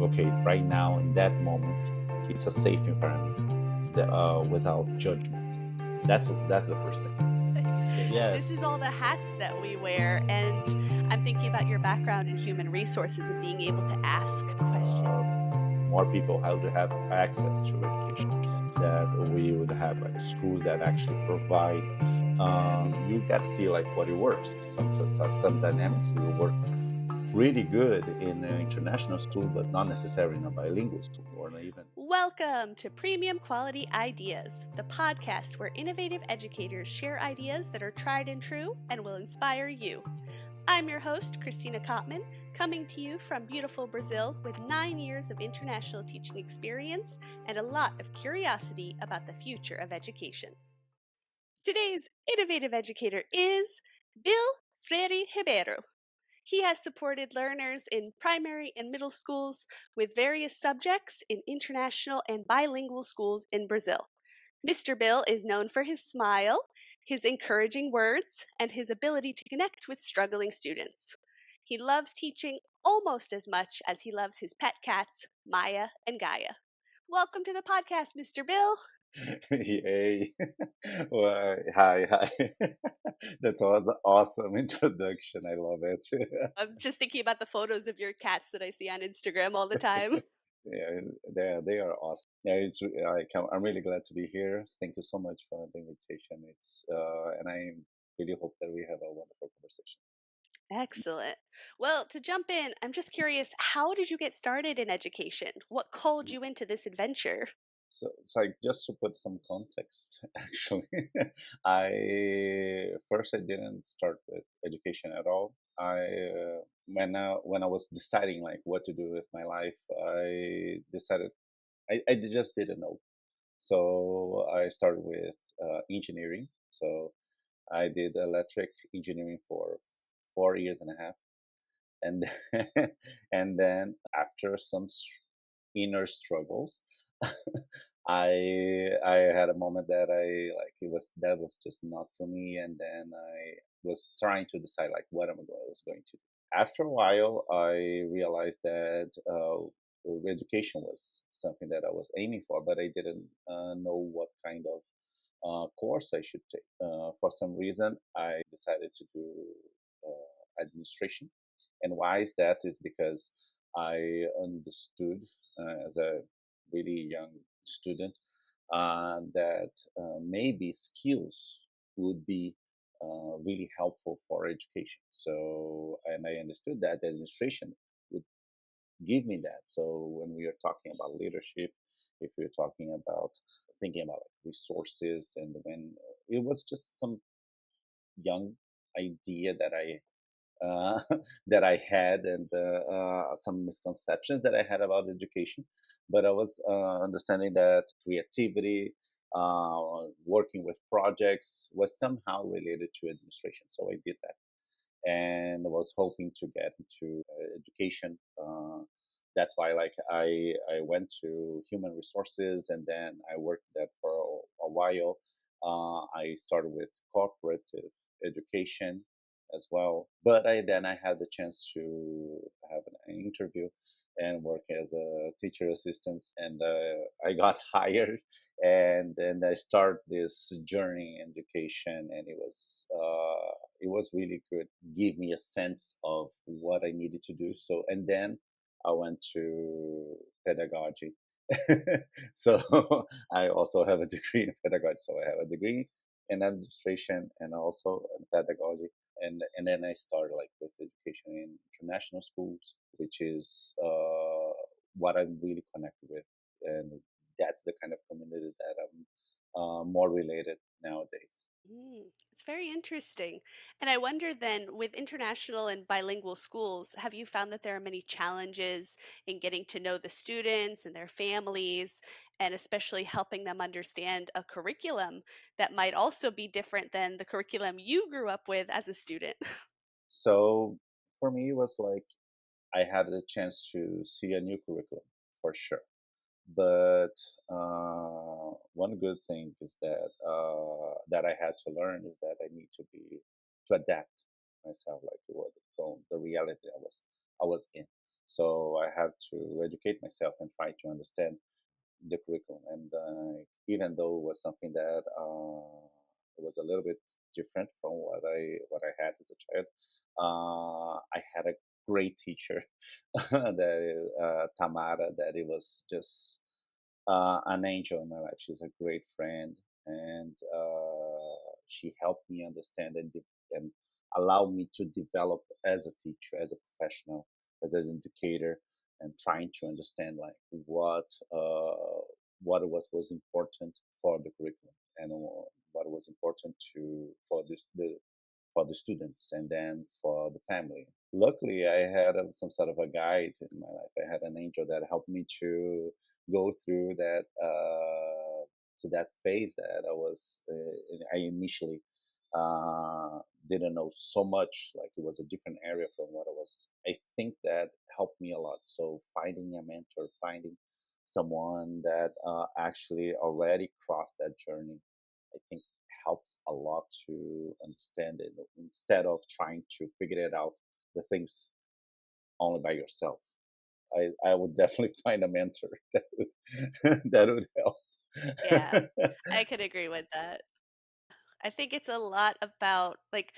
okay, right now in that moment, it's a safe environment without judgment. That's the first thing. This is Yes. all the hats that we wear, and I'm thinking about your background in human resources and being able to ask questions. More people have to have access to education, that we would have like schools that actually provide, you got to see like what it works. Some dynamics will work really good in an international school, but not necessarily in a bilingual school or not even. Welcome to Premium Quality Ideas, the podcast where innovative educators share ideas that are tried and true and will inspire you. I'm your host, Christina Kottmann, coming to you from beautiful Brazil with 9 years of international teaching experience and a lot of curiosity about the future of education. Today's innovative educator is Bill Freire Ribeiro. He has supported learners in primary and middle schools with various subjects in international and bilingual schools in Brazil. Mr. Bill is known for his smile, his encouraging words, and his ability to connect with struggling students. He loves teaching almost as much as he loves his pet cats, Maya and Gaia. Welcome to the podcast, Mr. Bill. Yay. Well, hi. That's was an awesome introduction. I love it. I'm just thinking about the photos of your cats that I see on Instagram all the time. Yeah, they are awesome. Yeah, I'm really glad to be here. Thank you so much for the invitation. And I really hope that we have a wonderful conversation. Excellent. Well, to jump in, I'm just curious, how did you get started in education? What called you into this adventure? So just to put some context, actually, I didn't start with education at all. When I was deciding like what to do with my life, I decided I just didn't know. So I started with engineering. So I did electric engineering for 4 years and a half, and and then after some inner struggles, I had a moment that that was just not for me, and then I was trying to decide like what I was going to do. After a while, I realized that education was something that I was aiming for, but I didn't know what kind of course I should take. For some reason, I decided to do administration. And why is that? Is because I understood as a really young student that maybe skills would be really helpful for education. So, and I understood that the administration would give me that. So, when we are talking about leadership, if we're talking about thinking about like resources, and when it was just some young idea that that I had, and some misconceptions that I had about education. But I was understanding that creativity, working with projects, was somehow related to administration. So I did that, and I was hoping to get into education. That's why, like, I went to human resources, and then I worked that for a while. I started with cooperative education as well, but I had the chance to have an interview and work as a teacher assistant, and I got hired, and then I started this journey in education, and it was really good. Give me a sense of what I needed to do. So, and then I went to pedagogy. So I also have a degree in pedagogy. So I have a degree in administration and also in pedagogy. And then I started like with education in international schools, which is what I'm really connected with, and that's the kind of community that I'm more related nowadays. It's very interesting. And I wonder then, with international and bilingual schools, have you found that there are many challenges in getting to know the students and their families, and especially helping them understand a curriculum that might also be different than the curriculum you grew up with as a student? So for me, it was like I had the chance to see a new curriculum for sure. But one good thing is that I had to learn is that I need to adapt myself like to what from the reality I was in. So I have to educate myself and try to understand the curriculum. And even though it was something that was a little bit different from what I had as a child, I had a great teacher, that is Tamara. That it was just an angel in my life. She's a great friend, and she helped me understand and allow me to develop as a teacher, as a professional, as an educator, and trying to understand like what was important for the curriculum, and what was important to for this the for the students, and then for the family. Luckily, I had some sort of a guide in my life. I had an angel that helped me to go through that to that phase that I initially didn't know so much. Like it was a different area from what I was. I think that helped me a lot. So finding a mentor, finding someone that actually already crossed that journey, I think helps a lot to understand it instead of trying to figure it out the things only by yourself. I would definitely find a mentor that would that would Yeah, help. I could agree with that. I think it's a lot about like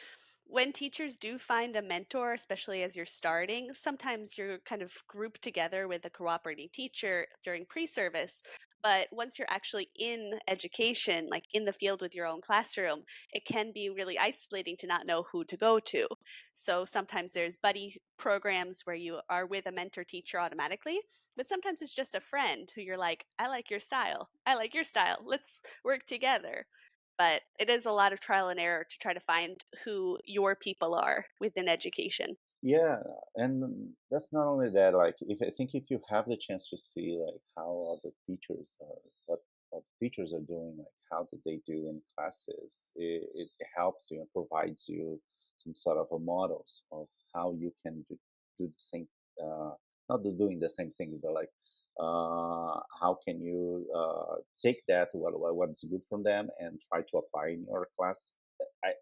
when teachers do find a mentor, especially as you're starting, sometimes you're kind of grouped together with a cooperating teacher during pre service. But once you're actually in education, like in the field with your own classroom, it can be really isolating to not know who to go to. So sometimes there's buddy programs where you are with a mentor teacher automatically, but sometimes it's just a friend who you're like, I like your style. I like your style. Let's work together. But it is a lot of trial and error to try to find who your people are within education. Yeah, and that's not only that. Like, if I think if you have the chance to see like how other teachers are, what teachers are doing, like how did they do in classes, it helps you and provides you some sort of a models of how you can do the same, uh, not doing the same thing, but like how can you take that what's good from them and try to apply in your class.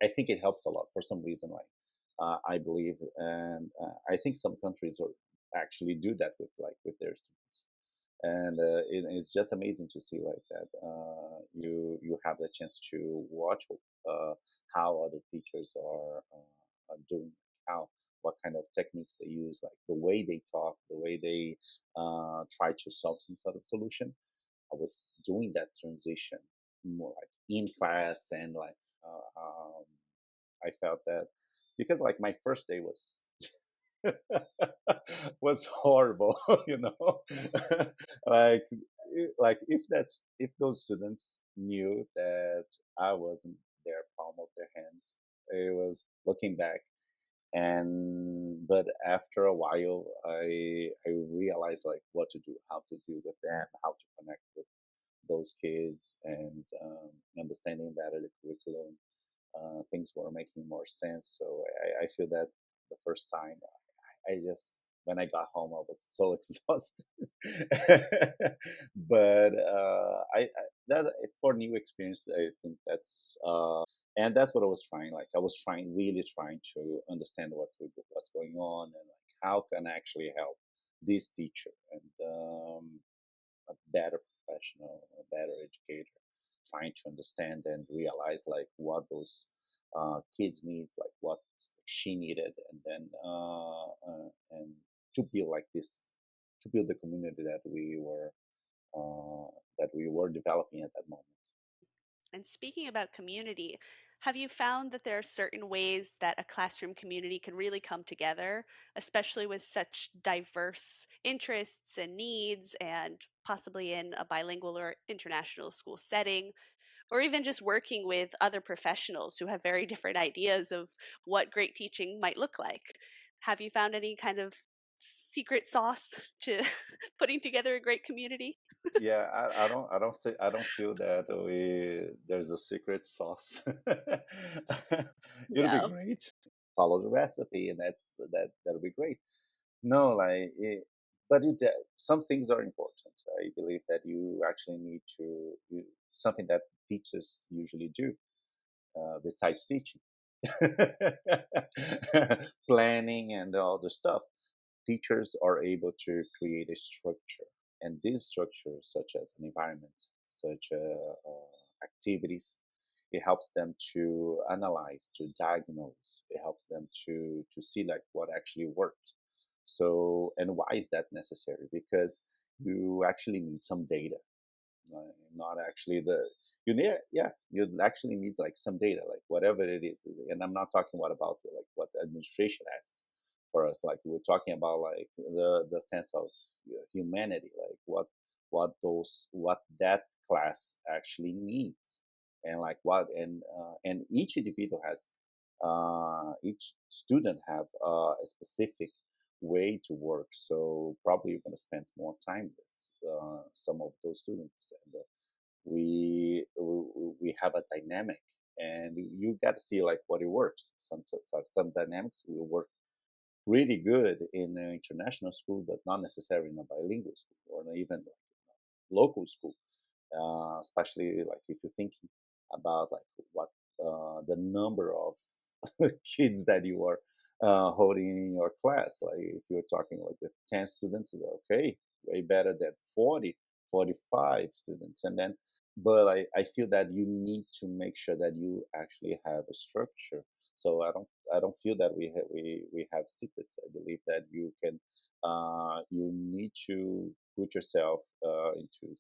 I think it helps a lot for some reason. Like I believe, and I think some countries are actually do that with their students, and it's just amazing to see like that. You have the chance to watch how other teachers are doing, how what kind of techniques they use, like the way they talk, the way they try to solve some sort of solution. I was doing that transition more like in class, and like I felt that because like my first day was was horrible, you know. like like if those students knew that I wasn't their palm of their hands, it was looking back. And but after a while, I realized like what to do, how to deal with them, how to connect with those kids, and understanding better the curriculum. Things were making more sense. So I feel that the first time, I just when I got home, I was so exhausted. But I that for new experience, I think and that's what I was trying. Like I was really trying to understand what's going on, and like how can I actually help this teacher and a better professional, a better educator, trying to understand and realize like what those kids needs, like what she needed, and then and to build like this, to build the community that we were developing at that moment. And speaking about community, have you found that there are certain ways that a classroom community can really come together, especially with such diverse interests and needs, and possibly in a bilingual or international school setting, or even just working with other professionals who have very different ideas of what great teaching might look like? Have you found any kind of secret sauce to putting together a great community? Yeah, I don't feel that there's a secret sauce. It'll be No. great. Follow the recipe, and that'll be great. No, like, but some things are important. I believe that you actually need something that teachers usually do besides teaching, planning and all the stuff. teachers are able to create a structure, and these structures, such as an environment, such activities, it helps them to analyze, to diagnose. It helps them to see like what actually works. So, and why is that necessary? Because you actually need some data, not actually the you need, yeah, you actually need like some data, like whatever it is. And I'm not talking about like what the administration asks for us. Like we're talking about like the sense of humanity, like what that class actually needs, and like what and each individual has each student have a specific way to work. So probably you're going to spend more time with some of those students, and we have a dynamic, and you got to see like what it works. Some dynamics will work really good in an international school, but not necessarily in a bilingual school or even local school. Especially like if you're thinking about like what the number of kids that you are holding in your class. Like if you're talking like with 10 students, okay, way better than 40, 45 students. And then, but I feel that you need to make sure that you actually have a structure. So I don't feel that we have secrets. I believe that you can you need to put yourself into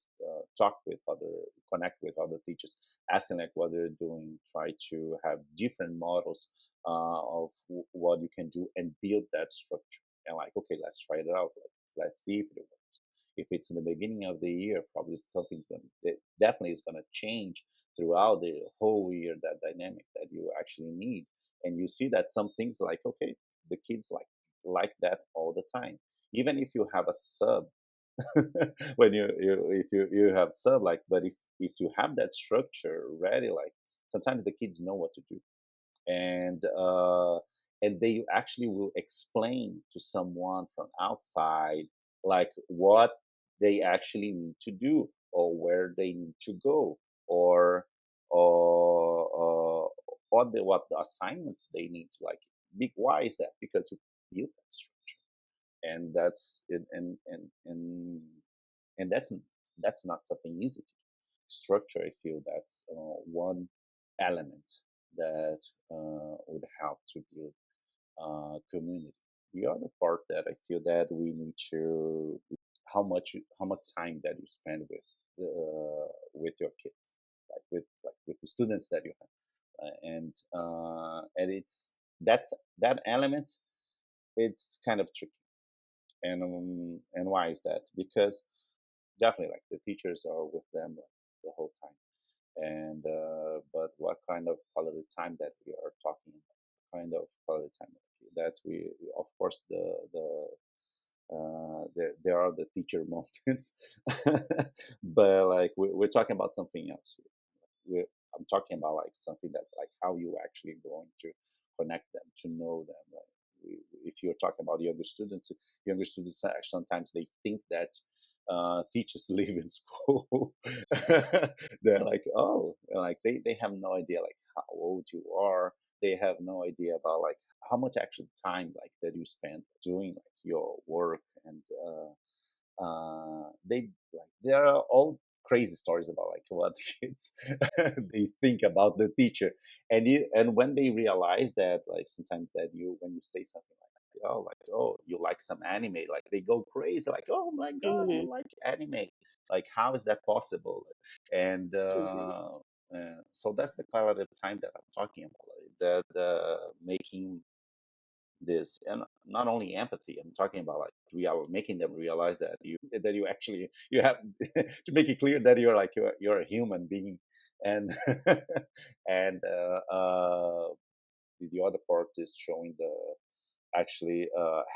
talk with other, connect with other teachers, asking like what they're doing, try to have different models of what you can do and build that structure. And like, okay, let's try it out. Like, let's see if it works. If it's in the beginning of the year, probably something's going to, definitely is going to change throughout the whole year, that dynamic that you actually need. And you see that some things like, okay, the kids like that all the time. Even if you have a sub, when you have sub, like, but if you have that structure ready, like sometimes the kids know what to do, and they actually will explain to someone from outside like what they actually need to do, or where they need to go, or or what the assignments they need to like. Why is that? Because you build that structure, and that's it, and that's not something easy to do. Structure, I feel that's one element that would help to build community. The other part that I feel that we need to, how much time that you spend with your kids, like with the students that you have, and it's that element. It's kind of tricky, and why is that? Because definitely like the teachers are with them like, the whole time, and but what kind of quality time that we are talking about, kind of quality time that we, of course, there are the teacher moments, but like we're talking about something else. we're, I'm talking about like something that like how you actually going to connect them, to know them. Like if you're talking about younger students sometimes they think that teachers live in school. They're like, oh, like they have no idea like how old you are. They have no idea about like how much actual time like that you spend doing like your work, and they like there are all crazy stories about like what kids they think about the teacher, and when they realize that like sometimes that you when you say something like, oh, like, oh, you like some anime, like they go crazy like, oh my god, you Mhm. like anime, like how is that possible? And Mhm. so that's the quality of time that I'm talking about, like the making this, and not only empathy, I'm talking about like making them realize that you actually you have to make it clear that you're like you're a human being, and and the other part is showing the actually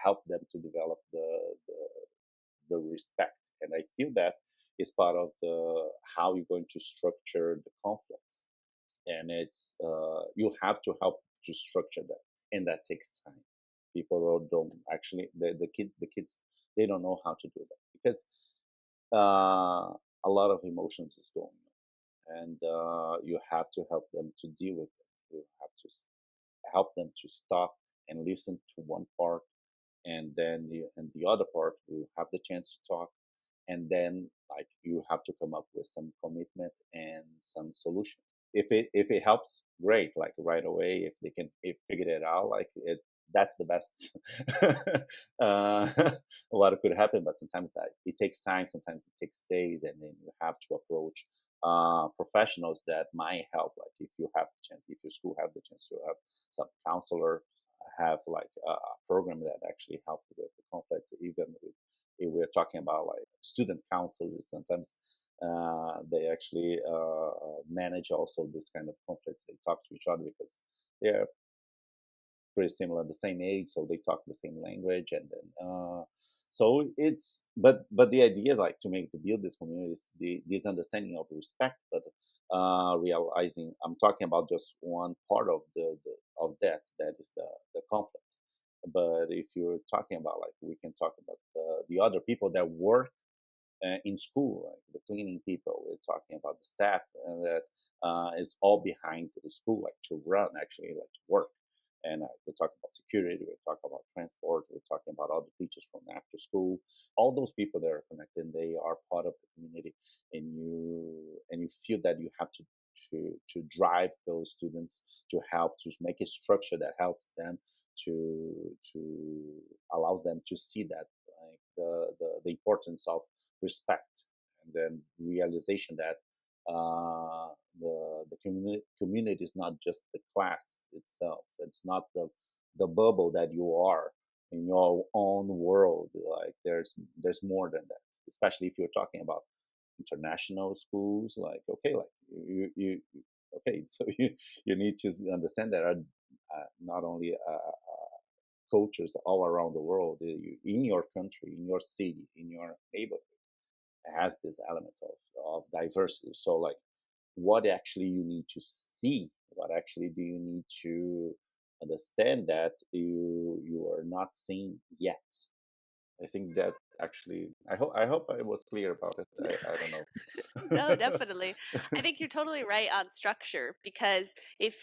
help them to develop the respect, and I feel that is part of the how you're going to structure the conflicts, and it's you have to help to structure that, and that takes time. People don't actually the kids, they don't know how to do that because a lot of emotions is going on, and you have to help them to deal with it. You have to help them to stop and listen to one part, and then the other part will have the chance to talk, and then like you have to come up with some commitment and some solutions. If it helps, great, like right away. If they can if figure it out, like it, that's the best. uh, what could happen, but sometimes that it takes time, sometimes it takes days, and then you have to approach professionals that might help. Like if you have the chance, if your school have the chance to have some counselor, have like a program that actually help with the conflicts, even if we're talking about like student counselors, sometimes they actually manage also this kind of conflicts. They talk to each other because they're pretty similar, the same age, so they talk the same language, and then so it's but the idea like to build this community is this understanding of respect, but realizing I'm talking about just one part of the of that is the conflict. But if you're talking about like we can talk about the other people that work in school, like the cleaning people. We're talking about the staff that is all behind the school, like to run, actually, like to work. And we're talking about security, we're talking about transport, we're talking about all the teachers from after school. All those people that are connected, they are part of the community, and you feel that you have to drive those students to help to make a structure that helps them to allows them to see that like the importance of respect, and then realization that the community is not just the class itself. It's not the bubble that you are in your own world. Like there's more than that. Especially if you're talking about international schools. Like okay, like okay, so you need to understand that are not only cultures all around the world, in your country, in your city, in your neighborhood has this element of diversity. So like what actually you need to see, what actually do you need to understand that you are not seeing yet. I think that actually I hope I was clear about it. I don't know. No, definitely. I think you're totally right on structure because if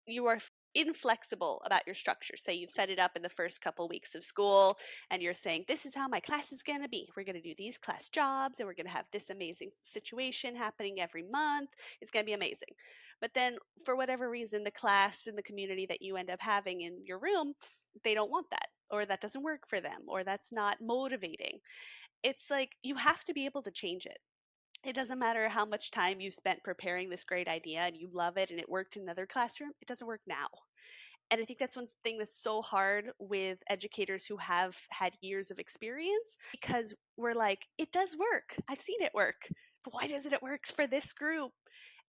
you are inflexible about your structure, say you've set it up in the first couple weeks of school and you're saying, this is how my class is going to be. We're going to do these class jobs and we're going to have this amazing situation happening every month. It's going to be amazing. But then, for whatever reason, the class and the community that you end up having in your room, they don't want that, or that doesn't work for them, or that's not motivating. It's like you have to be able to change it. It doesn't matter how much time you spent preparing this great idea and you love it and it worked in another classroom, it doesn't work now. And I think that's one thing that's so hard with educators who have had years of experience because we're like, it does work. I've seen it work. But why doesn't it work for this group?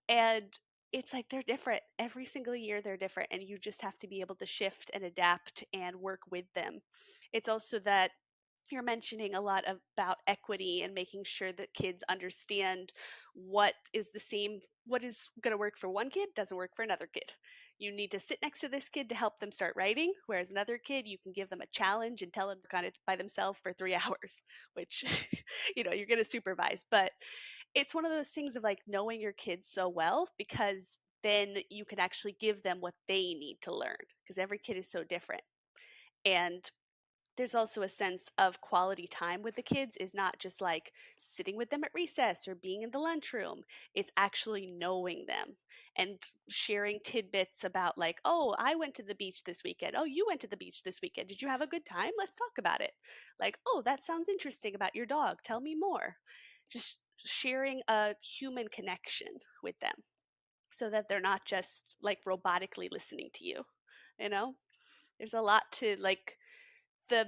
And it's like they're different. Every single year they're different. And you just have to be able to shift and adapt and work with them. It's also that you're mentioning a lot about equity and making sure that kids understand what is going to work for one kid doesn't work for another kid. You need to sit next to this kid to help them start writing, whereas another kid you can give them a challenge and tell them to work on it by themselves for 3 hours, which you're going to supervise. But it's one of those things of like knowing your kids so well because then you can actually give them what they need to learn because every kid is so different. And there's also a sense of quality time with the kids is not just like sitting with them at recess or being in the lunchroom. It's actually knowing them and sharing tidbits about like, oh, I went to the beach this weekend. Oh, you went to the beach this weekend. Did you have a good time? Let's talk about it. Like, oh, that sounds interesting about your dog. Tell me more. Just sharing a human connection with them so that they're not just like robotically listening to you, you know? There's a lot to like the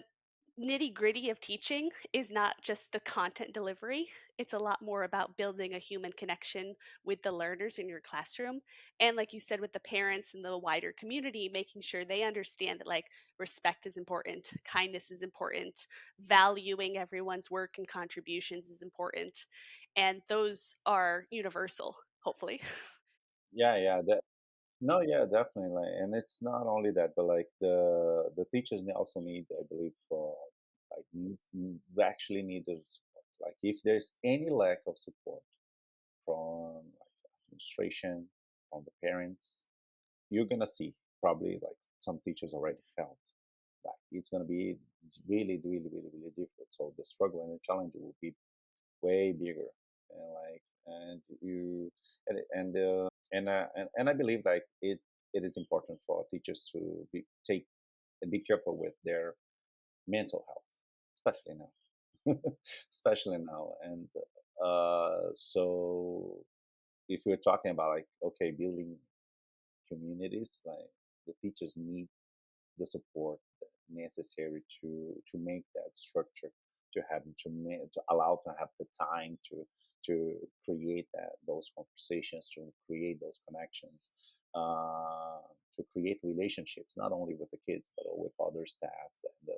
nitty-gritty of teaching is not just the content delivery. It's a lot more about building a human connection with the learners in your classroom. And like you said, with the parents and the wider community, making sure they understand that like respect is important, kindness is important, valuing everyone's work and contributions is important. And those are universal, hopefully. Yeah, yeah, no, yeah, definitely. Like, and it's not only that, but like the teachers also need, I believe, for like we actually need the support. Like if there's any lack of support from like administration, from the parents, you're gonna see probably like some teachers already felt like it's gonna be. it's really, really, really, really difficult. So the struggle and the challenge will be way bigger, and like, and you, and I believe like it is important for teachers to take and be careful with their mental health, especially now, especially now. And so if we're talking about like, okay, building communities, like the teachers need the support necessary to make that structure, to have to allow to have the time to create those conversations, to create those connections, to create relationships not only with the kids but with other staffs and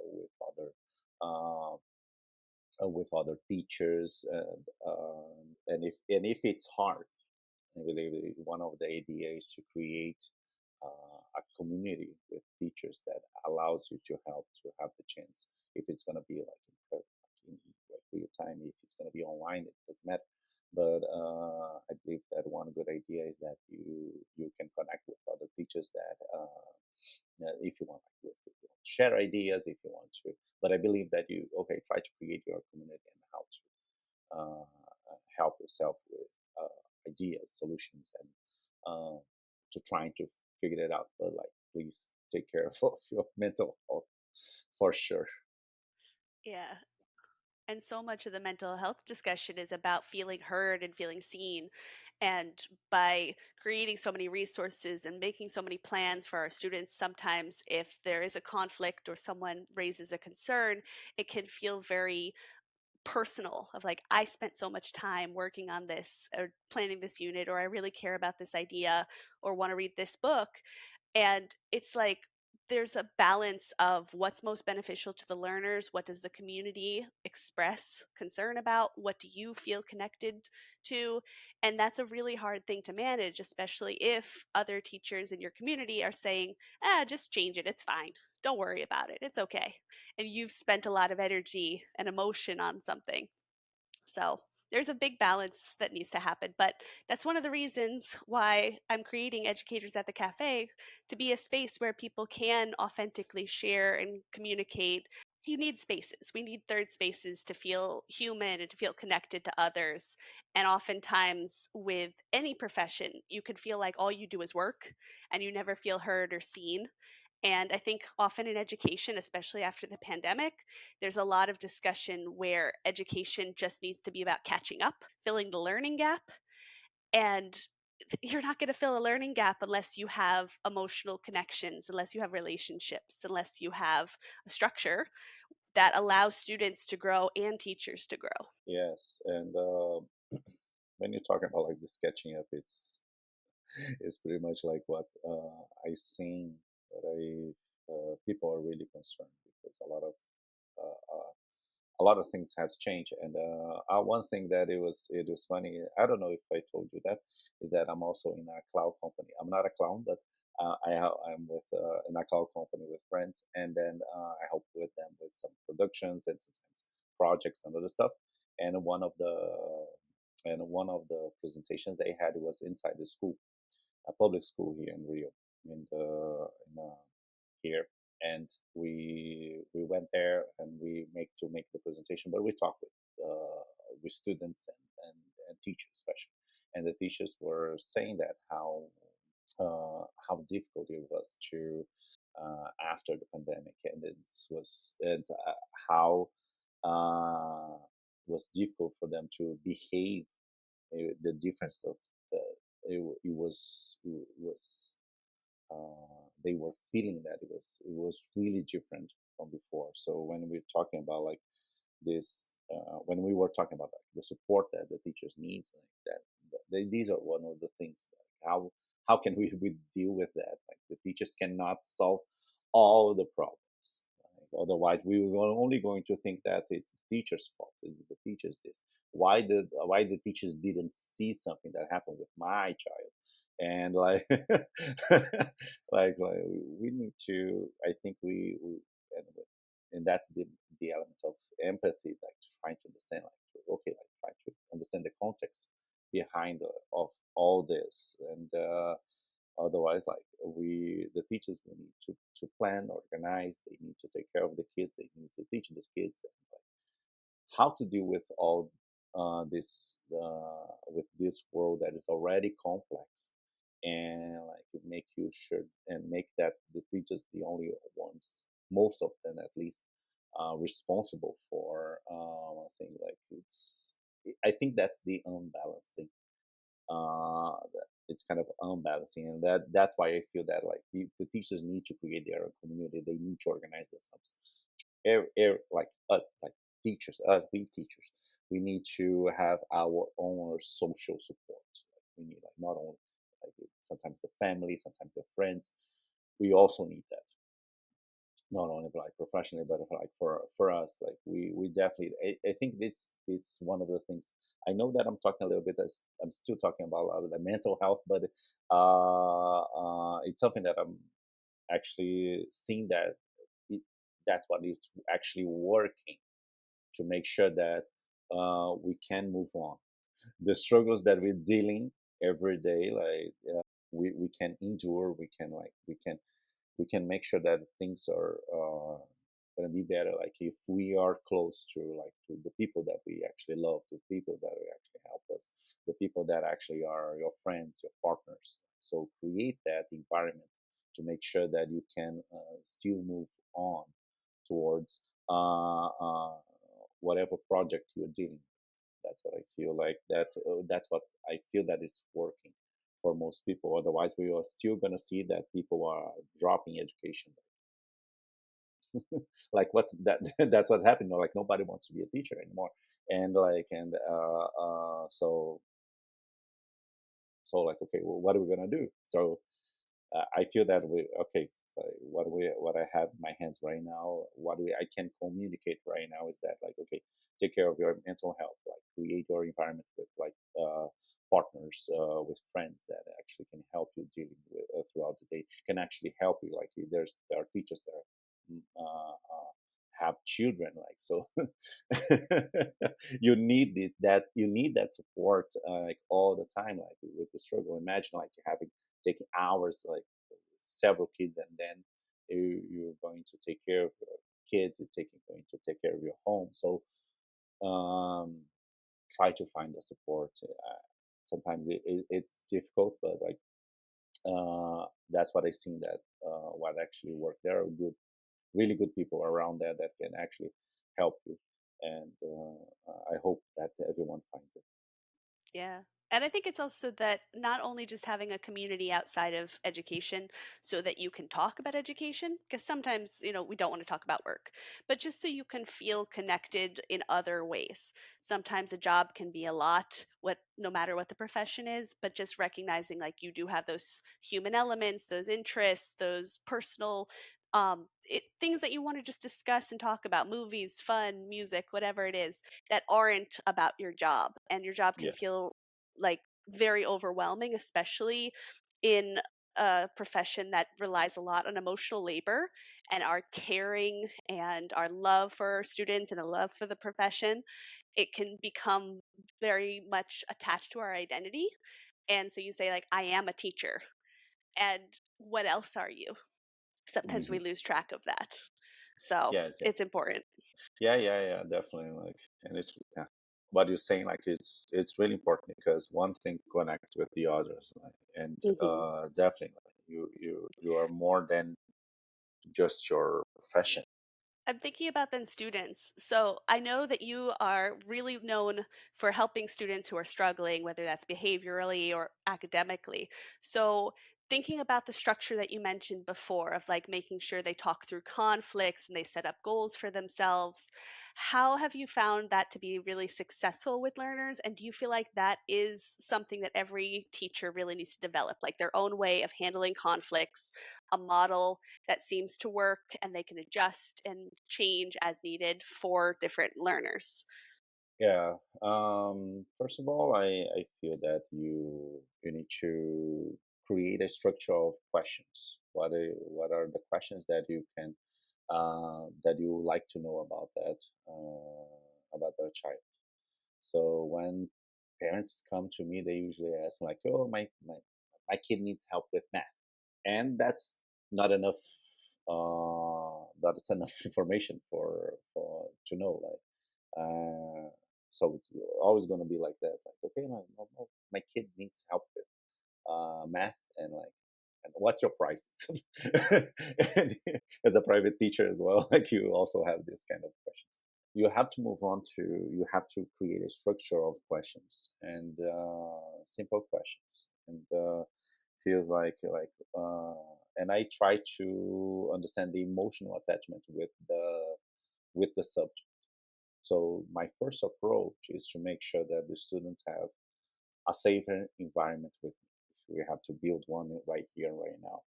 uh, with other teachers, and if it's hard, I believe one of the ideas is to create a community with teachers that allows you to help to have the chance. If it's going to be like in like real time, if it's going to be online, it doesn't matter. But I believe that one good idea is that you can connect with other teachers that if you want, like, if you want to share ideas, if you want to. But I believe that you okay try to create your community and how to help yourself with ideas, solutions, and to trying to figure it out. But like, please take care of your mental health for sure. Yeah. And so much of the mental health discussion is about feeling heard and feeling seen. And by creating so many resources and making so many plans for our students, sometimes if there is a conflict or someone raises a concern, it can feel very personal of like, I spent so much time working on this or planning this unit, or I really care about this idea or want to read this book. And it's like there's a balance of what's most beneficial to the learners, what does the community express concern about, what do you feel connected to, and that's a really hard thing to manage, especially if other teachers in your community are saying, just change it, it's fine, don't worry about it, it's okay, and you've spent a lot of energy and emotion on something. So there's a big balance that needs to happen. But that's one of the reasons why I'm creating Educators at the Cafe, to be a space where people can authentically share and communicate. You need spaces. We need third spaces to feel human and to feel connected to others. And oftentimes, with any profession, you can feel like all you do is work and you never feel heard or seen. And I think often in education, especially after the pandemic, there's a lot of discussion where education just needs to be about catching up, filling the learning gap. And you're not going to fill a learning gap unless you have emotional connections, unless you have relationships, unless you have a structure that allows students to grow and teachers to grow. Yes, and when you're talking about like the sketching up, it's pretty much like what I've seen. But people are really concerned because a lot of things has changed. And one thing that it was funny. I don't know if I told you that is that I'm also in a cloud company. I'm not a clown, but I'm with in a cloud company with friends, and then I help with them with some productions and sometimes projects and other stuff. And one of the presentations they had was inside the school, a public school here in Rio, here, and we went there and we make the presentation, but we talked with students and teachers especially, and the teachers were saying that how difficult it was to after the pandemic, and how uh, was difficult for them to behave, the difference of the it was they were feeling that it was really different from before. So when we're talking about like this, when we were talking about like the support that the teachers needs, like these are one of the things. Like how can we deal with that? Like the teachers cannot solve all the problems. Like, otherwise, we were only going to think that it's the teacher's fault. It's the teacher's this. Why the teachers didn't see something that happened with my child? And like like we need to. I think and, and that's the element of empathy, like trying to understand, like okay, like trying to understand the context behind of all this, and Otherwise, like the teachers will need to plan, organize. They need to take care of the kids. They need to teach the kids how to deal with all this with this world that is already complex, and like make you sure and make that the teachers the only ones, most of them at least, responsible for I think like I think that's the unbalancing, it's kind of unbalancing, and that's why I feel that like the teachers need to create their own community. They need to organize themselves. Like us, like teachers, us, we teachers, we need to have our own social support. Like we need like not only like sometimes the family, sometimes the friends. We also need that, not only like professionally, but like for us, like we definitely. I think it's one of the things. I know that I'm talking a little bit. I'm still talking about the mental health, but it's something that I'm actually seeing that it, that's what is actually working to make sure that we can move on. The struggles that we're dealing every day, like we can endure. We can make sure that things are going to be better. Like if we are close to like to the people that we actually love, to people that will actually help us, the people that actually are your friends, your partners. So create that environment to make sure that you can still move on towards whatever project you're dealing with. That's what I feel like. That's what I feel that it's working for most people. Otherwise, we are still going to see that people are dropping education. Like what's that? That's what's happening. Like nobody wants to be a teacher anymore, and so like okay, well, what are we gonna do? So I feel that we okay. So what I have in my hands right now, what I can communicate right now is that like okay, take care of your mental health, like create your environment with like partners, with friends that actually can help you dealing with throughout the day, can actually help you. Like there are teachers that have children, like so you need you need that support like all the time, like with the struggle. Imagine like having taking hours like several kids, and then you're going to take care of your kids, going to take care of your home. So um, try to find the support. Sometimes it's difficult, but like that's what I seen that what actually worked. There are really good people around there that can actually help you, and I hope that everyone finds it. Yeah. And I think it's also that not only just having a community outside of education so that you can talk about education, because sometimes, we don't want to talk about work, but just so you can feel connected in other ways. Sometimes a job can be a lot, no matter what the profession is, but just recognizing like you do have those human elements, those interests, those personal things that you want to just discuss and talk about, movies, fun, music, whatever it is, that aren't about your job. And your job can Yeah. feel like very overwhelming, especially in a profession that relies a lot on emotional labor, and our caring and our love for our students and a love for the profession. It can become very much attached to our identity. And so you say, like, I am a teacher. And what else are you? Sometimes we Hmm. lose track of that. So Yes. Yeah. it's important. Yeah. Definitely. Like, and it's yeah. What you're saying, like, it's really important because one thing connects with the others, like, and Mhm. definitely, like, you are more than just your profession. I'm thinking about then students. So I know that you are really known for helping students who are struggling, whether that's behaviorally or academically. So thinking about the structure that you mentioned before of like making sure they talk through conflicts and they set up goals for themselves, how have you found that to be really successful with learners? And do you feel like that is something that every teacher really needs to develop, like their own way of handling conflicts, a model that seems to work, and they can adjust and change as needed for different learners? Yeah. First of all, I feel that you need to create a structure of questions. What are the questions that you can that you would like to know about the child? So when parents come to me, they usually ask like, "Oh, my my kid needs help with math, and that's not enough. That's enough information for to know. Like, so it's always going to be like that. Like, okay, no, my kid needs help with math, and like, and what's your price? And as a private teacher as well, like you also have this kind of questions. You have to move on to, you have to create a structure of questions, and simple questions, and feels and I try to understand the emotional attachment with the subject. So my first approach is to make sure that the students have a safer environment with me. We have to build one right here and right now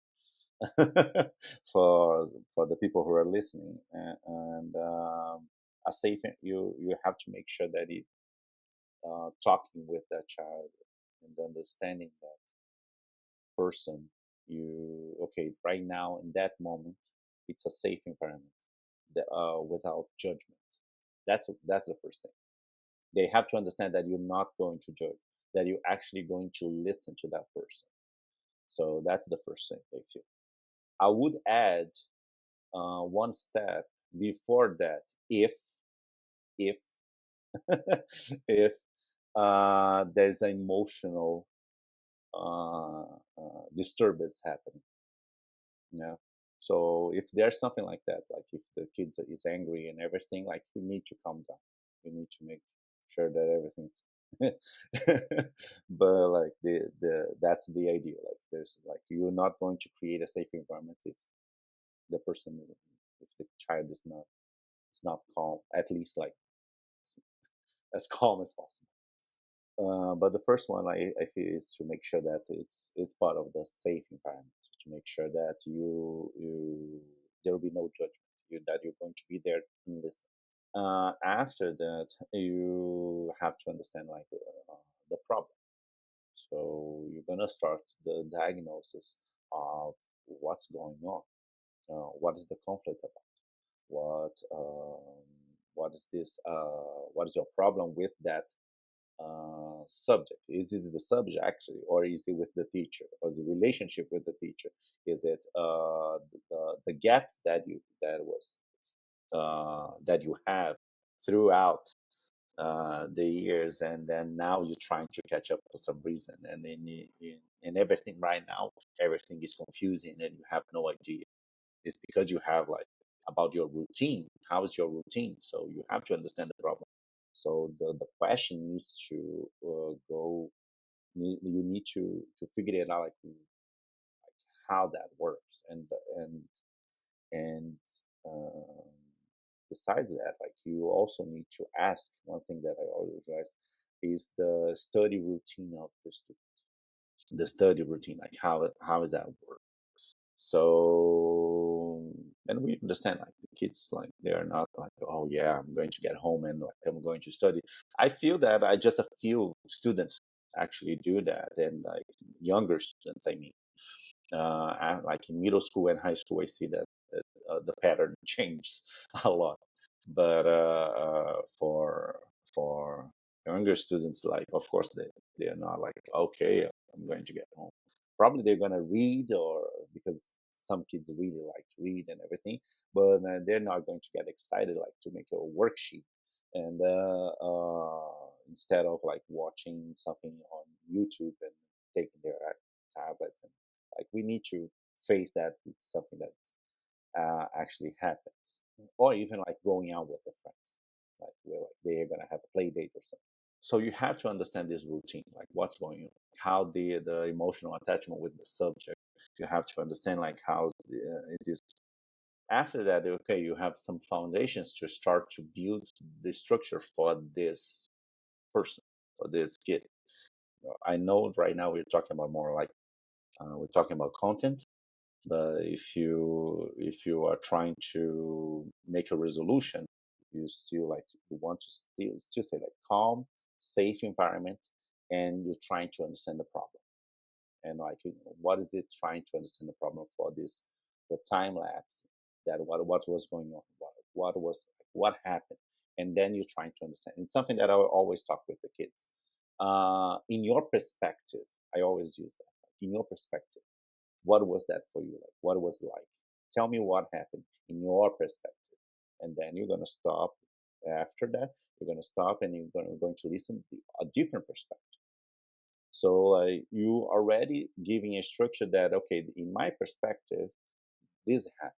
for the people who are listening, and a safe, you have to make sure that it, talking with that child and understanding that person, you okay right now in that moment, it's a safe environment, without judgment. That's the first thing. They have to understand that you're not going to judge, that you're actually going to listen to that person. So that's the first thing they feel. I would add one step before that, if if there's an emotional disturbance happening. Yeah. So if there's something like that, like if the kids is angry and everything, like you need to calm down. You need to make sure that everything's. But like the that's the idea. Like there's like you're not going to create a safe environment if the person, if the child is not calm, at least like as calm as possible. But the first one I feel is to make sure that it's part of the safe environment, to make sure that you there will be no judgment, that you're going to be there and listen. After that, you have to understand like the problem. So you're gonna start the diagnosis of what's going on. What is the conflict about? What is this? What is your problem with that subject? Is it the subject actually, or is it with the teacher, or is the relationship with the teacher? Is it the gaps that you have throughout the years, and then now you're trying to catch up for some reason, and then in everything right now, everything is confusing, and you have no idea. It's because you have like about your routine. How is your routine? So you have to understand the problem. So the question needs to go. You need to figure it out, like how that works, and and um, besides that, like you also need to ask. One thing that I always ask is the study routine of the student. The study routine, like how is that work? So, and we understand like the kids, like they are not like, oh yeah, I'm going to get home and like I'm going to study. I feel that I just a few students actually do that, and like younger students, I mean, and like in middle school and high school, I see that the pattern changes a lot. But for younger students, like of course they are not like, okay, I'm going to get home. Probably they're gonna read, or because some kids really like to read and everything, but they're not going to get excited like to make a worksheet, and instead of like watching something on YouTube and taking their tablets, and like we need to face that it's something that actually happens, or even like going out with the friends, like where like they're gonna have a play date or something. So you have to understand this routine, like what's going on, how the emotional attachment with the subject. You have to understand like how it is. After that, okay, you have some foundations to start to build the structure for this person, for this kid. I know right now we're talking about more like we're talking about content, but if you are trying to make a resolution, you still like you want to still say like calm, safe environment, and you're trying to understand the problem, and like what is it trying to understand the problem for this, the time lapse, that what was going on, what happened, and then you're trying to understand. It's something that I always talk with the kids. In your perspective, I always use that. in your perspective, what was that for you? Like, what was it like? Tell me what happened in your perspective. And then you're going to stop after that. You're going to stop and going to listen to a different perspective. So you already giving a structure that, okay, in my perspective, this happened.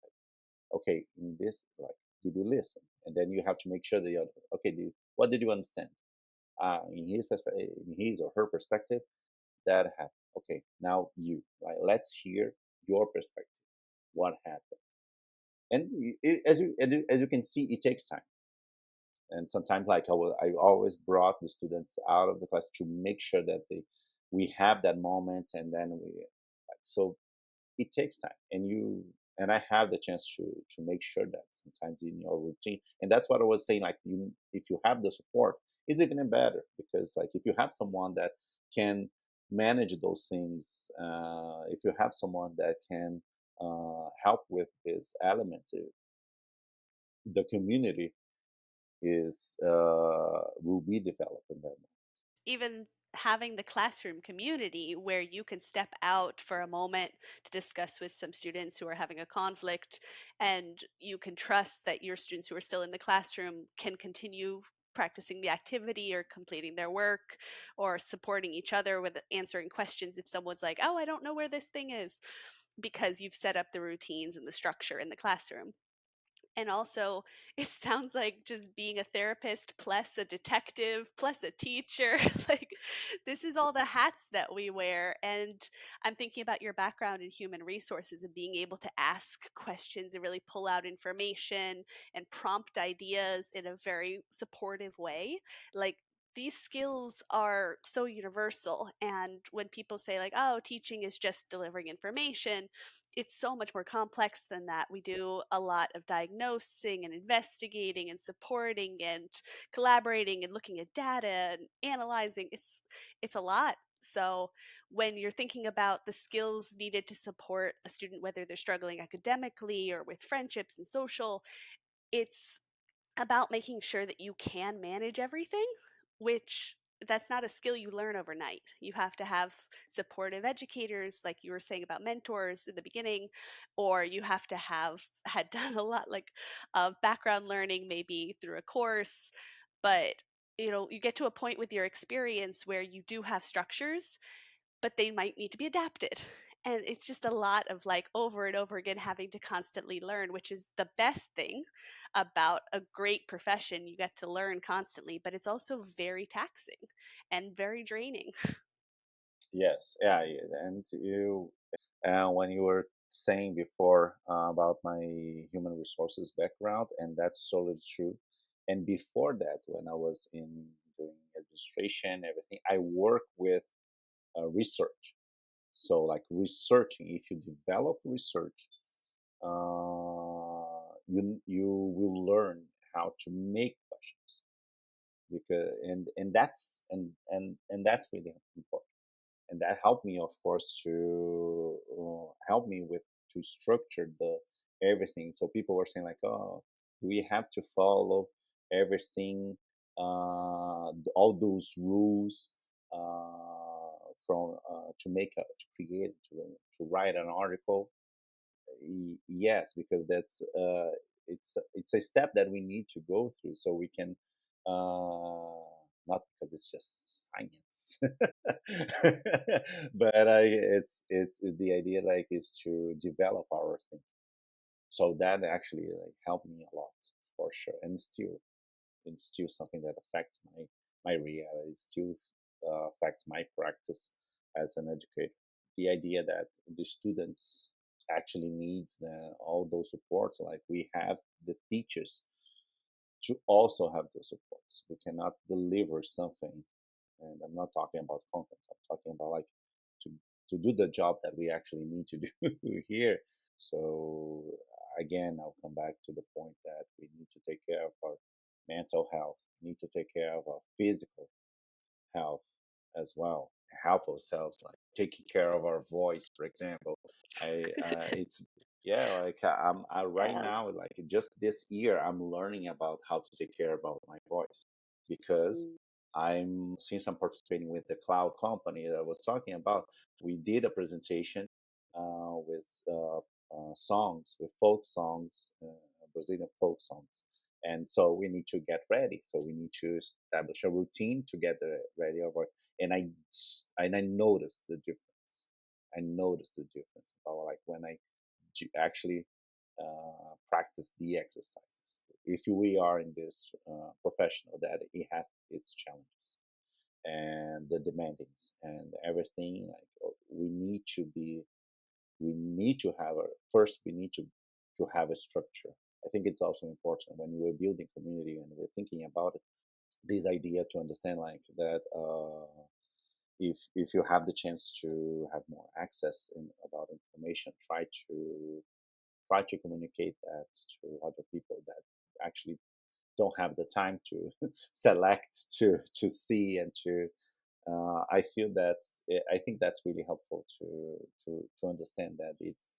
Okay, in this, like, did you listen? And then you have to make sure that you're, okay, what did you understand? In his perspective, in his or her perspective, that happened. Okay, now you, like, let's hear your perspective. What happened? And as you can see, it takes time. And sometimes, like, I always brought the students out of the class to make sure that we have that moment, and then like, so it takes time, and I have the chance to make sure that sometimes in your routine, and that's what I was saying, like, if you have the support, is even better, because, like, if you have someone that can manage those things, if you have someone that can help with this element, the community is will be developed in that. Even having the classroom community where you can step out for a moment to discuss with some students who are having a conflict, and you can trust that your students who are still in the classroom can continue practicing the activity or completing their work or supporting each other with answering questions if someone's like, oh, I don't know where this thing is, because you've set up the routines and the structure in the classroom. And also, it sounds like just being a therapist plus a detective plus a teacher. Like, this is all the hats that we wear. And I'm thinking about your background in human resources and being able to ask questions and really pull out information and prompt ideas in a very supportive way. Like, these skills are so universal. And when people say, like, oh, teaching is just delivering information, it's so much more complex than that. We do a lot of diagnosing and investigating and supporting and collaborating and looking at data and analyzing. It's a lot. So when you're thinking about the skills needed to support a student, whether they're struggling academically or with friendships and social, it's about making sure that you can manage everything, which that's not a skill you learn overnight. You have to have supportive educators, like you were saying about mentors in the beginning, or you have to have had done a lot like background learning, maybe through a course. But you get to a point with your experience where you do have structures, but they might need to be adapted. And it's just a lot of like over and over again having to constantly learn, which is the best thing about a great profession. You get to learn constantly, but it's also very taxing and very draining. Yes, yeah, yeah. And when you were saying before about my human resources background, and that's totally true. And before that, when I was in doing administration, everything, I work with research. So, like, researching, if you develop research, you will learn how to make questions, because and that's really important, and that helped me, of course, to help me with to structure the everything. So people were saying, like, oh, we have to follow everything, all those rules, from to create, to write an article. Yes, because that's it's a step that we need to go through, so we can, not because it's just science, but it's the idea, like, is to develop our thinking. So that actually, like, helped me a lot, for sure, and still it's still something that affects my reality, still affects my practice as an educator. The idea that the students actually needs all those supports, like we have the teachers to also have those supports. We cannot deliver something, and I'm not talking about content. I'm talking about, like, to to do the job that we actually need to do here. So again, I'll come back to the point that we need to take care of our mental health, we need to take care of our physical health as well. Help ourselves, like taking care of our voice, for example. It's yeah, like I right Yeah. now, like just this year, I'm learning about how to take care about my voice, because Mm. since I'm participating with the cloud company that I was talking about, we did a presentation with songs, with folk songs, Brazilian folk songs. And so we need to get ready. So we need to establish a routine to get ready. And I noticed the difference. I noticed the difference about like when I actually practice the exercises. If we are in this professional, that it has its challenges and the demandings and everything. Like we need to have a first. We need to have a structure. I think it's also important when we're building community and we're thinking about it. This idea to understand like that. If you have the chance to have more access about information, try to communicate that to other people that actually don't have the time to select to see and to I feel that's I think that's really helpful to understand that it's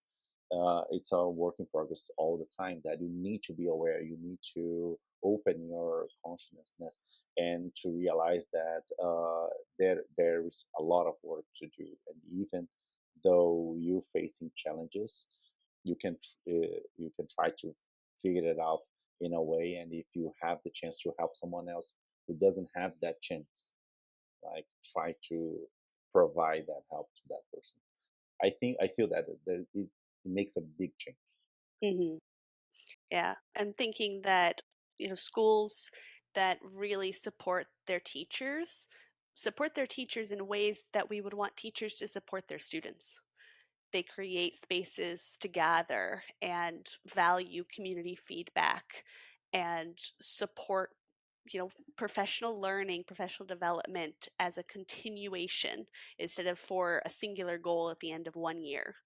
a work in progress all the time, that you need to be aware, you need to open your consciousness and to realize that there is a lot of work to do, and even though you're facing challenges, you can try to figure it out in a way. And if you have the chance to help someone else who doesn't have that chance, like try to provide that help to that person. I feel that it makes a big change. Hmm. Yeah, I'm thinking that, schools that really support their teachers in ways that we would want teachers to support their students. They create spaces to gather and value community feedback and support, professional learning, professional development as a continuation instead of for a singular goal at the end of one year.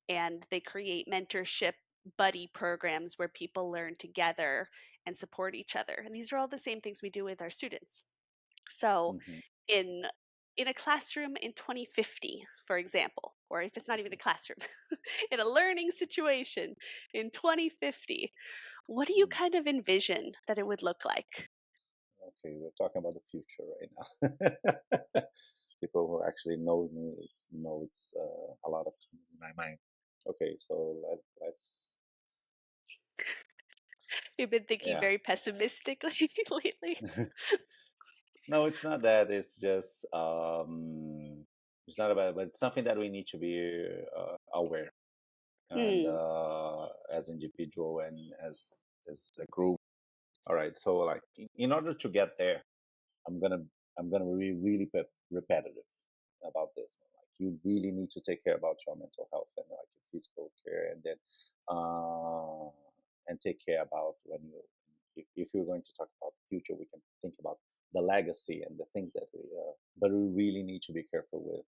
And they create mentorship buddy programs where people learn together and support each other. And these are all the same things we do with our students. So Hmm. in in a classroom in 2050, for example, or if it's not even a classroom, in a learning situation in 2050, what do you kind of envision that it would look like? Okay, we're talking about the future right now. People who actually know me, it's a lot of in my mind. Okay, so let's You've been thinking yeah. very pessimistically lately. No, it's not that. It's not about, but it's something that we need to be aware, and Hmm. as individual and as a group. All right, so like in order to get there, I'm gonna I'm gonna be really repetitive about this one. Like you really need to take care about your mental health and like your physical care, and then uh, and take care about when you if you're going to talk about the future, we can think about the legacy and the things that we. But we really need to be careful with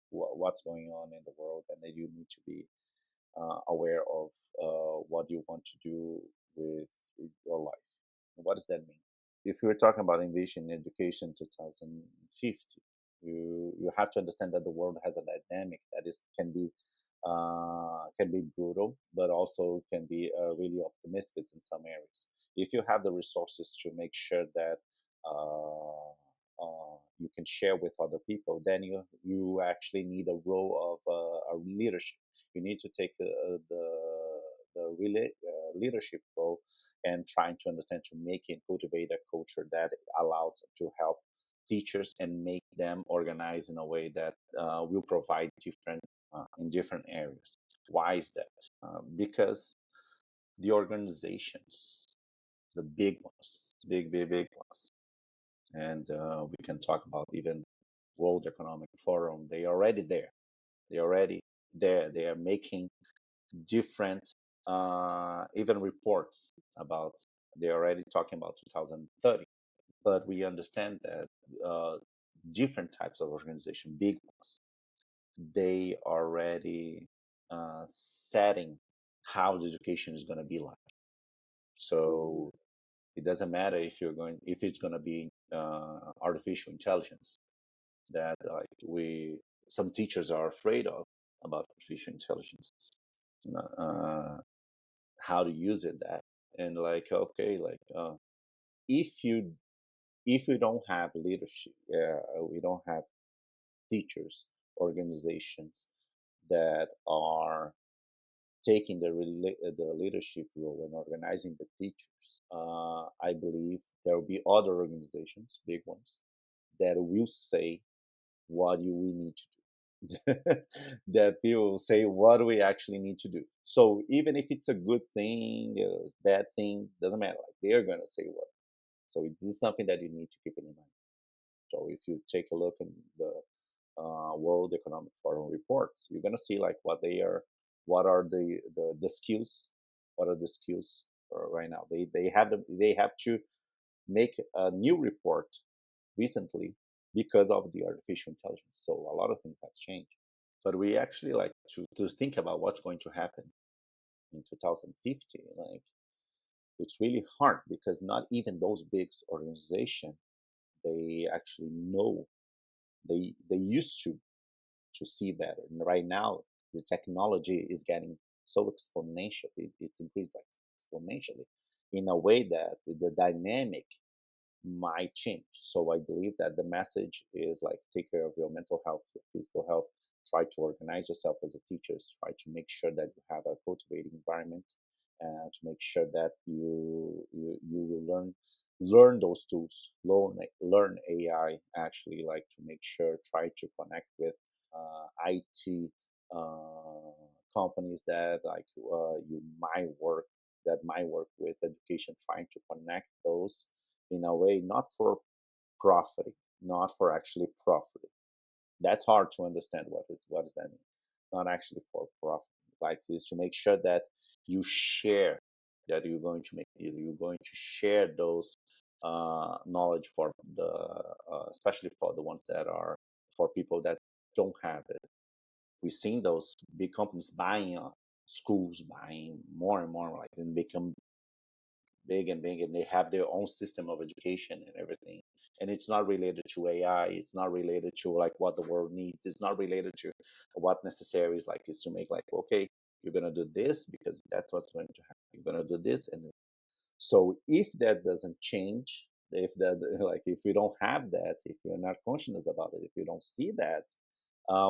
what's going on in the world, and then you need to be aware of what you want to do with your life. What does that mean? If we're talking about Envision Education 2050, you have to understand that the world has a dynamic that is can be brutal, but also can be really optimistic in some areas. If you have the resources to make sure that you can share with other people, then you actually need a role of a leadership. You need to take the really, leadership role and trying to understand to make and cultivate a culture that allows to help teachers and make them organize in a way that will provide different in different areas. Why is that? Because the organizations, the big ones, big ones, and we can talk about even World Economic Forum. They are already there. They are already there. They are making different even reports about. They're already talking about 2030, but we understand that uh, different types of organization, big ones, they already setting how the education is going to be like. So it doesn't matter if it's going to be artificial intelligence that some teachers are afraid of about artificial intelligence, uh, how to use it that, and like okay, like if you if we don't have leadership, we don't have teachers, organizations that are taking the leadership role and organizing the teachers. I believe there will be other organizations, big ones, that will say what do we need to do. That people will say what do we actually need to do. So even if it's a good thing, a bad thing, doesn't matter. Like they're gonna say what. So this is something that you need to keep in mind. So if you take a look in the World Economic Forum reports, you're gonna see like what are the skills, what are the skills right now. They have to make a new report recently because of the artificial intelligence. So a lot of things have changed. But we actually like to think about what's going to happen in 2050. Like it's really hard because not even those big organizations they actually know they used to see better. And right now, the technology is getting so exponential. It's increased like exponentially in a way that the dynamic might change. So I believe that the message is like take care of your mental health, your physical health. Try to organize yourself as a teacher. Try to make sure that you have a cultivating environment, to make sure that you will learn those tools, learn AI actually, like to make sure try to connect with IT companies that like you might work that might work with education, trying to connect those in a way not for profiting, not for actually profiting. That's hard to understand. What does that mean? Not actually for profit. Like is to make sure that you share that you're going to share those knowledge for the especially for the ones that are for people that don't have it. We've seen those big companies buying schools, buying more and more, like and become big and big, and they have their own system of education and everything. And it's not related to AI. It's not related to like what the world needs. It's not related to what necessary is like. Is to make like okay, you're gonna do this because that's what's going to happen. You're gonna do this, and so if that doesn't change, if that like if we don't have that, if we're not conscious about it, if we don't see that,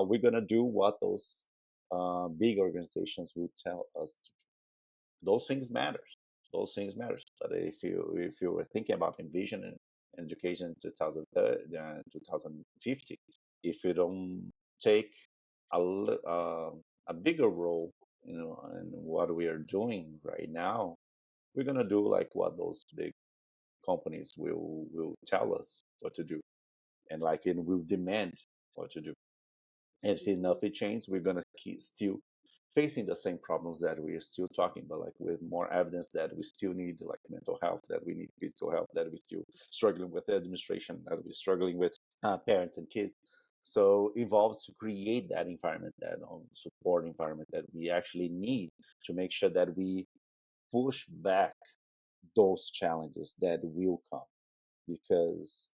we're gonna do what those big organizations will tell us to. Those things matter. Those things matter. But if you were thinking about envision and education 2050, if you don't take a bigger role, in what we are doing right now, we're gonna do like what those big companies will tell us what to do, and like it will demand what to do. And if nothing changes, we're gonna keep still facing the same problems that we are still talking about, like with more evidence that we still need like mental health, that we need physical health, that we still struggling with administration, that we're struggling with parents and kids. So it involves to create that environment, that support environment that we actually need to make sure that we push back those challenges that will come because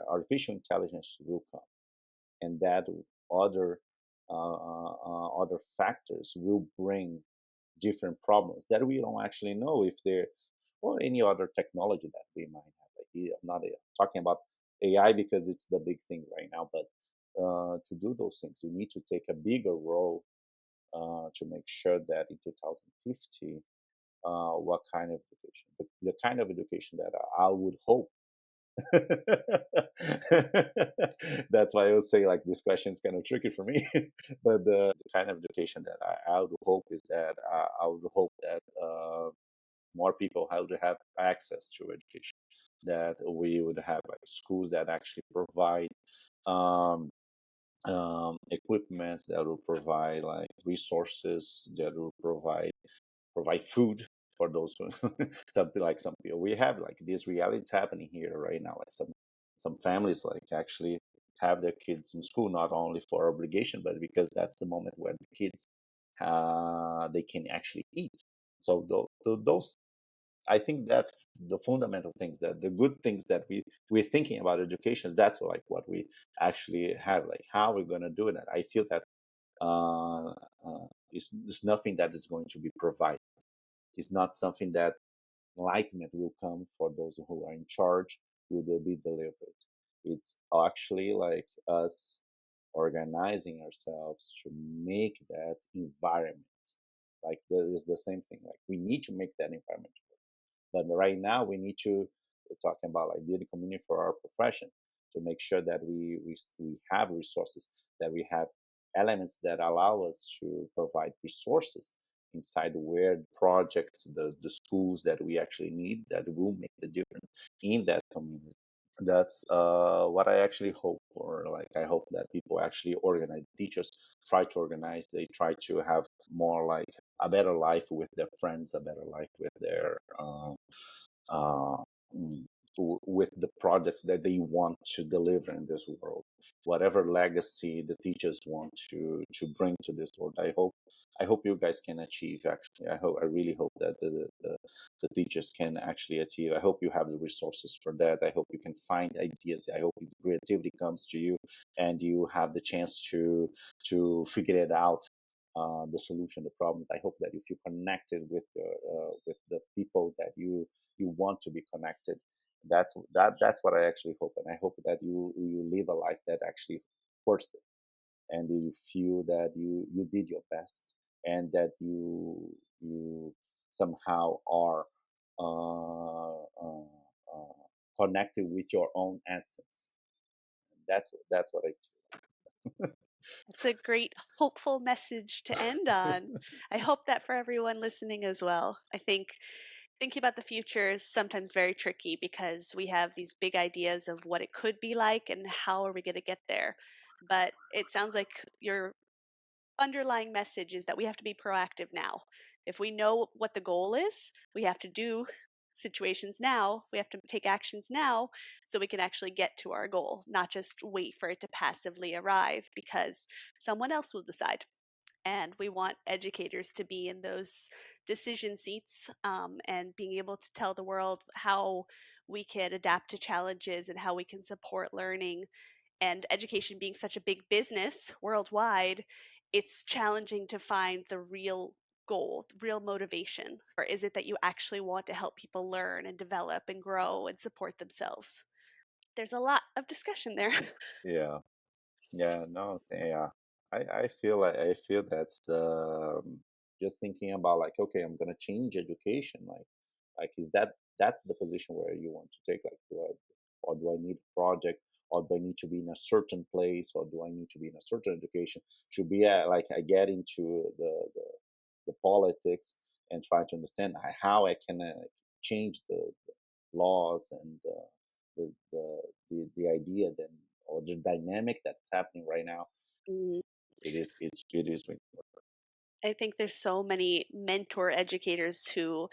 artificial intelligence will come, and that other other factors will bring different problems that we don't actually know if they're or any other technology that we might have. Like, I'm not talking about AI because it's the big thing right now, but to do those things, you need to take a bigger role to make sure that in 2050, what kind of education, the kind of education that I would hope. That's why I would say like this question is kind of tricky for me. But the kind of education that I would hope is that I would hope that more people have to have access to education. That we would have like schools that actually provide um, equipments, that will provide like resources, that will provide food for those who something like some people. We have like this reality happening here right now. Like some families like actually have their kids in school not only for obligation, but because that's the moment where the kids they can actually eat. So those I think that the fundamental things, that the good things that we're thinking about education, that's like what we actually have. Like how we're going to do that. I feel that uh, it's nothing that is going to be provided. It's not something that enlightenment will come for those who are in charge. will be delivered. It's actually like us organizing ourselves to make that environment. Like that is the same thing. Like we need to make that environment work. But right now we need to, we're talking about like building community for our profession, to make sure that we have resources, that we have elements that allow us to provide resources inside where the projects, the schools that we actually need, that will make the difference in that community. That's what I actually hope for. Like I hope that people actually organize, teachers try to organize, they try to have more like a better life with their friends, a better life with their uh, mm, with the projects that they want to deliver in this world, whatever legacy the teachers want to bring to this world. I hope you guys can achieve. Actually, I really hope that the teachers can actually achieve. I hope you have the resources for that. I hope you can find ideas. I hope creativity comes to you and you have the chance to figure it out, the solution, the problems. I hope that if you connected with the people that you want to be connected, that's what I actually hope. And I hope that you live a life that actually worth it, and you feel that you did your best, and that you somehow are connected with your own essence. That's what I It's a great, hopeful message to end on. I hope that for everyone listening as well. I think thinking about the future is sometimes very tricky because we have these big ideas of what it could be like and how are we going to get there. But it sounds like your underlying message is that we have to be proactive now. If we know what the goal is, we have to do situations now. We have to take actions now so we can actually get to our goal, not just wait for it to passively arrive because someone else will decide. And we want educators to be in those decision seats, and being able to tell the world how we can adapt to challenges and how we can support learning. And education being such a big business worldwide, it's challenging to find the real goal, real motivation. Or is it that you actually want to help people learn and develop and grow and support themselves? There's a lot of discussion there. yeah. Yeah, no, yeah. I feel that's just thinking about like, okay, I'm gonna change education. Like is that's the position where you want to take? Like, or do I need a project, or do I need to be in a certain place, or do I need to be in a certain education? Should be like I get into the politics and try to understand how I can change the laws and the idea then, or the dynamic that's happening right now. Mm, It is I think there's so many mentor educators who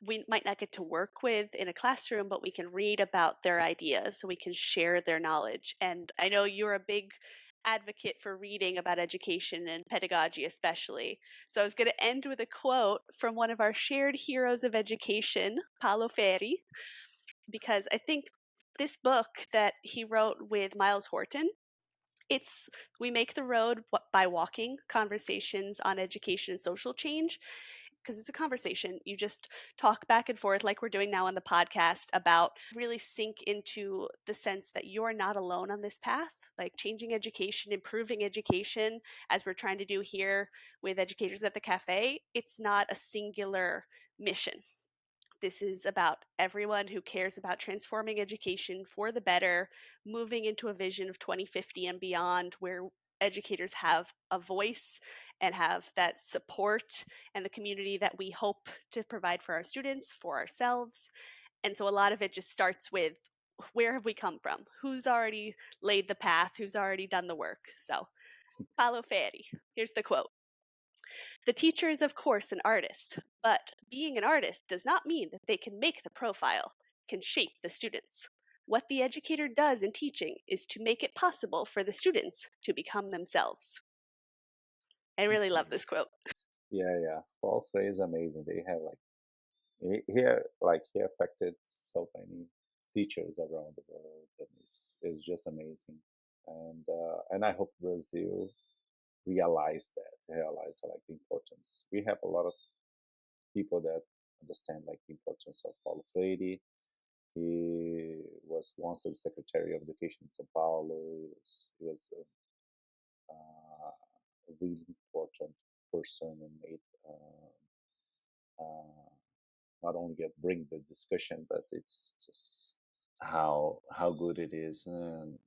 we might not get to work with in a classroom, but we can read about their ideas, so we can share their knowledge. And I know you're a big advocate for reading about education and pedagogy, especially. So I was going to end with a quote from one of our shared heroes of education, Paulo Freire, because I think this book that he wrote with Miles Horton, it's we make the road by walking, conversations on education and social change, because it's a conversation. You just talk back and forth like we're doing now on the podcast about really sink into the sense that you're not alone on this path, like changing education, improving education, as we're trying to do here with educators at the cafe. It's not a singular mission. This is about everyone who cares about transforming education for the better, moving into a vision of 2050 and beyond where educators have a voice and have that support and the community that we hope to provide for our students, for ourselves. And so a lot of it just starts with where have we come from? Who's already laid the path? Who's already done the work? So, Paulo Freire, here's the quote. The teacher is, of course, an artist, but being an artist does not mean that they can make the profile, can shape the students. What the educator does in teaching is to make it possible for the students to become themselves. I really love this quote. yeah. Fall Frey is amazing. They have like he affected so many teachers around the world, and is just amazing. And I hope Brazil realize like the importance. We have a lot of people that understand like the importance of Paulo Freire, He was once the Secretary of Education in São Paulo. He was a really important person and made uh, not only bring the discussion, but it's just how good it is. And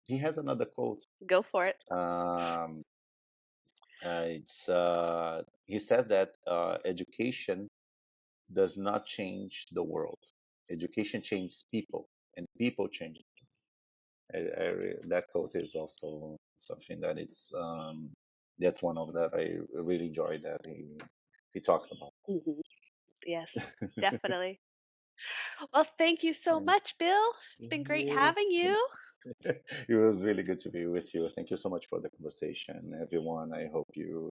he has another quote. Go for it. Um, it's he says that education does not change the world. Education changes people, and people change. That quote is also something that it's that's one of that I really enjoy that he talks about. Mhm. Yes, definitely. Well, thank you so And much, Bill. It's been great you, having you. it was really good to be with you. Thank you so much for the conversation, everyone. I hope you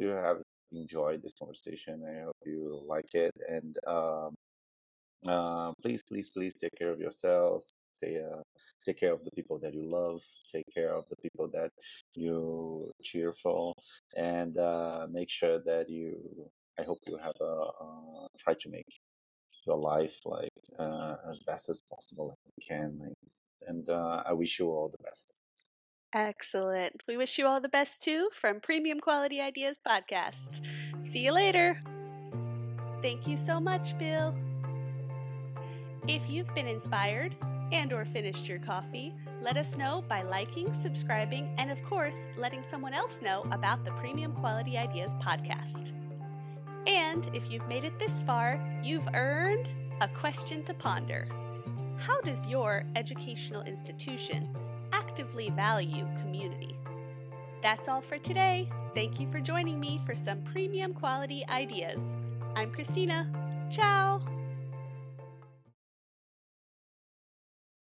have enjoyed this conversation. I hope you like it, and please, please, please take care of yourselves. Take care of the people that you love. Take care of the people that you cheerful, and make sure that you. I hope you have a try to make your life like as best as possible as you can. And I wish you all the best. Excellent. We wish you all the best too from Premium Quality Ideas Podcast. See you later. Thank you so much, Bill. If you've been inspired and or finished your coffee, let us know by liking, subscribing, and of course, letting someone else know about the Premium Quality Ideas podcast. And if you've made it this far, you've earned a question to ponder. How does your educational institution actively value community? That's all for today. Thank you for joining me for some premium quality ideas. I'm Christina. Ciao!